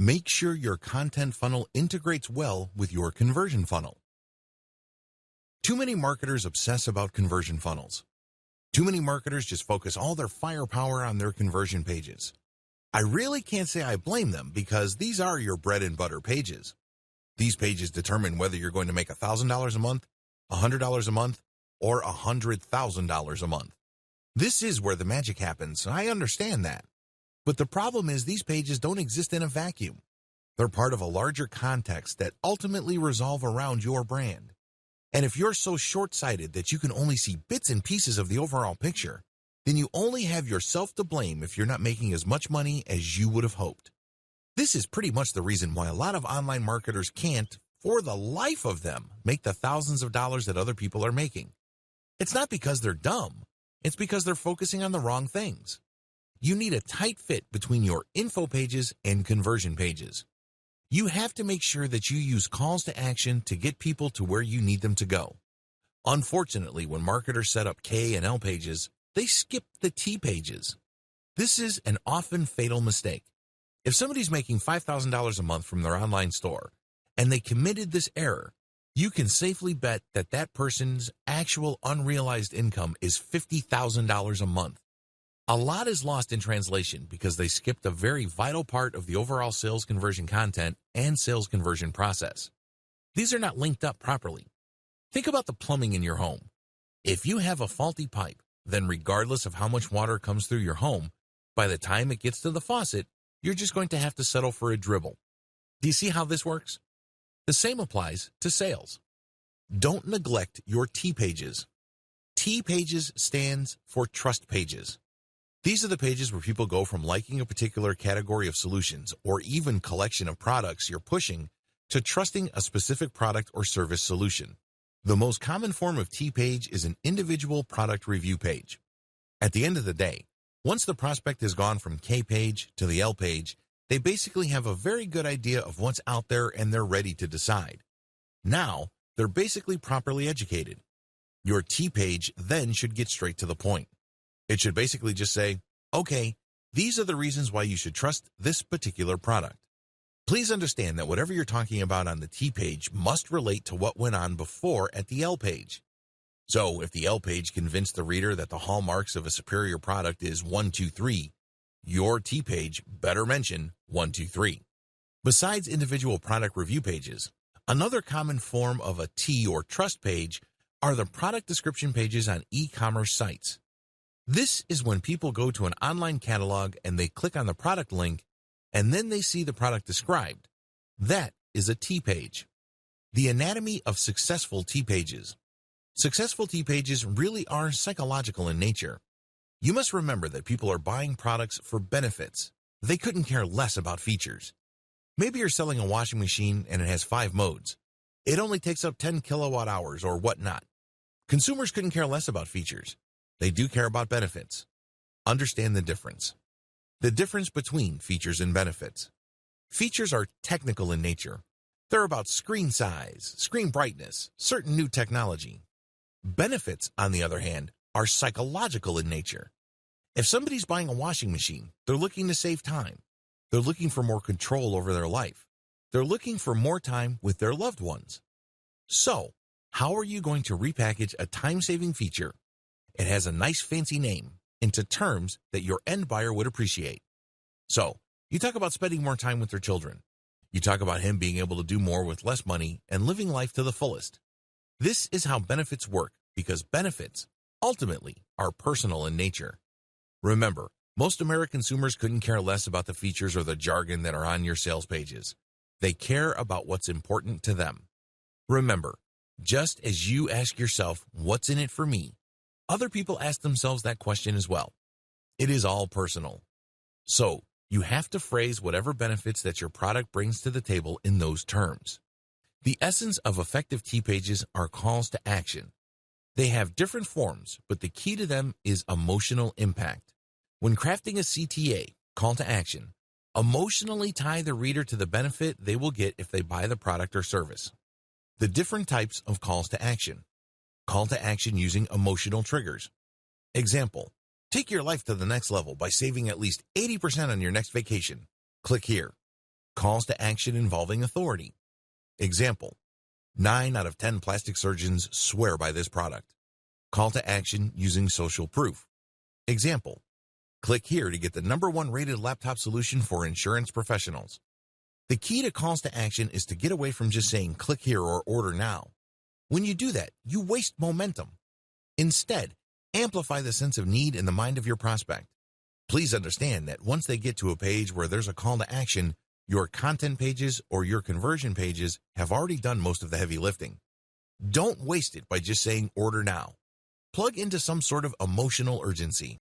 Make sure your content funnel integrates well with your conversion funnel. Too many marketers obsess about conversion funnels. Too many marketers just focus all their firepower on their conversion pages. I really can't say I blame them because these are your bread and butter pages. These pages determine whether you're going to make $1,000 a month, $100 a month, or $100,000 a month. This is where the magic happens, I understand that. But the problem is these pages don't exist in a vacuum. They're part of a larger context that ultimately revolve around your brand. And if you're so short-sighted that you can only see bits and pieces of the overall picture, then you only have yourself to blame if you're not making as much money as you would have hoped. This is pretty much the reason why a lot of online marketers can't, for the life of them, make the thousands of dollars that other people are making. It's not because they're dumb. It's because they're focusing on the wrong things. You need a tight fit between your info pages and conversion pages. You have to make sure that you use calls to action to get people to where you need them to go. Unfortunately, when marketers set up K and L pages, they skip the T pages. This is an often fatal mistake. If somebody's making $5,000 a month from their online store, and they committed this error, you can safely bet that that person's actual unrealized income is $50,000 a month. A lot is lost in translation because they skipped a very vital part of the overall sales conversion content and sales conversion process. These are not linked up properly. Think about the plumbing in your home. If you have a faulty pipe, then regardless of how much water comes through your home, by the time it gets to the faucet, you're just going to have to settle for a dribble. Do you see how this works? The same applies to sales. Don't neglect your T pages. T pages stands for trust pages. These are the pages where people go from liking a particular category of solutions or even collection of products you're pushing to trusting a specific product or service solution. The most common form of T page is an individual product review page. At the end of the day, once the prospect has gone from K page to the L page, they basically have a very good idea of what's out there and they're ready to decide. Now, they're basically properly educated. Your T page then should get straight to the point. It should basically just say, okay, these are the reasons why you should trust this particular product. Please understand that whatever you're talking about on the T page must relate to what went on before at the L page. So if the L page convinced the reader that the hallmarks of a superior product is 1, 2, 3, your T page better mention 1, 2, 3. Besides individual product review pages, another common form of a T or trust page are the product description pages on e-commerce sites. This is when people go to an online catalog and they click on the product link and then they see the product described. That is a T page. The anatomy of successful T pages. Successful T pages really are psychological in nature. You must remember that people are buying products for benefits. They couldn't care less about features. Maybe you're selling a washing machine and it has 5 modes. It only takes up 10 kilowatt hours or whatnot. Consumers couldn't care less about features. They do care about benefits. Understand the difference. The difference between features and benefits. Features are technical in nature. They're about screen size, screen brightness, certain new technology. Benefits, on the other hand, are psychological in nature. If somebody's buying a washing machine, they're looking to save time. They're looking for more control over their life. They're looking for more time with their loved ones. So, how are you going to repackage a time-saving feature? It has a nice fancy name into terms that your end buyer would appreciate. So, you talk about spending more time with their children. You talk about him being able to do more with less money and living life to the fullest. This is how benefits work because benefits, ultimately, are personal in nature. Remember, most American consumers couldn't care less about the features or the jargon that are on your sales pages. They care about what's important to them. Remember, just as you ask yourself, what's in it for me? Other people ask themselves that question as well. It is all personal. So, you have to phrase whatever benefits that your product brings to the table in those terms. The essence of effective T pages are calls to action. They have different forms, but the key to them is emotional impact. When crafting a CTA, call to action, emotionally tie the reader to the benefit they will get if they buy the product or service. The different types of calls to action. Call to action using emotional triggers. Example, take your life to the next level by saving at least 80% on your next vacation. Click here. calls to action involving authority. Example, 9 out of 10 plastic surgeons swear by this product. Call to action using social proof. Example, click here to get the #1 rated laptop solution for insurance professionals. The key to calls to action is to get away from just saying click here or order now. When you do that, you waste momentum. Instead, amplify the sense of need in the mind of your prospect. Please understand that once they get to a page where there's a call to action, your content pages or your conversion pages have already done most of the heavy lifting. Don't waste it by just saying order now. Plug into some sort of emotional urgency.